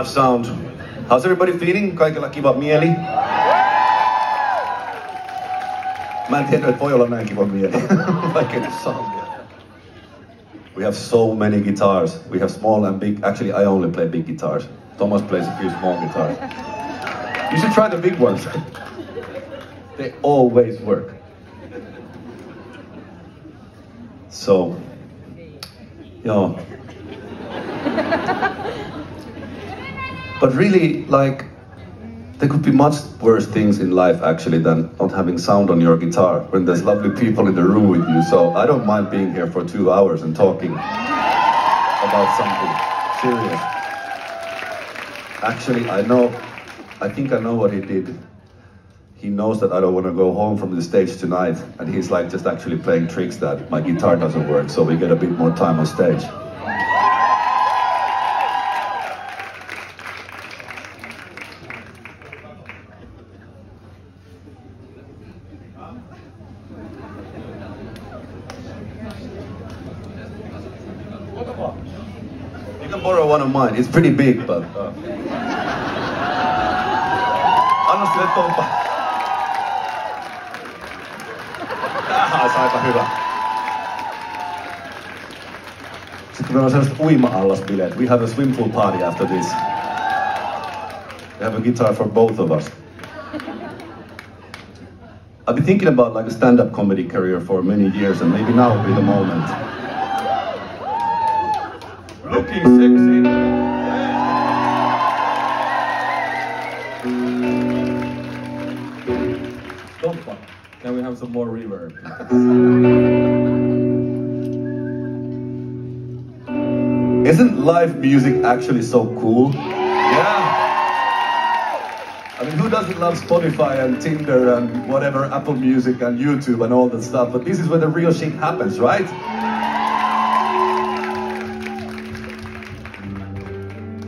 Sound. How's everybody feeling? Kaikilla kiva mieli? Mä en tiedä, että voi olla näin kiva mieli. Vaikka nyt soundia. We have so many guitars. We have small and big. Actually, I only play big guitars. Thomas plays a few small guitars. You should try the big ones. They always work. So, yeah. But really, like, there could be much worse things in life actually than not having sound on your guitar when there's lovely people in the room with you. So I don't mind being here for 2 hours and talking about something serious. Actually, I think I know what he did. He knows that I don't want to go home from the stage tonight, and he's like just actually playing tricks that my guitar doesn't work, so we get a bit more time on stage. You can borrow one of mine. It's pretty big, but... Anna sille Tompa. Tähän olisi aika hyvä. Sitten meillä on sellaiset uima-allasbileet. We have a swim pool party after this. We have a guitar for both of us. I've been thinking about like a stand-up comedy career for many years, and maybe now would be the moment. Looking sexy. Tompa, can we have some more reverb? Isn't live music actually so cool? Yeah. I mean, who doesn't love Spotify and Tinder and whatever, Apple Music and YouTube and all that stuff? But this is where the real shit happens, right?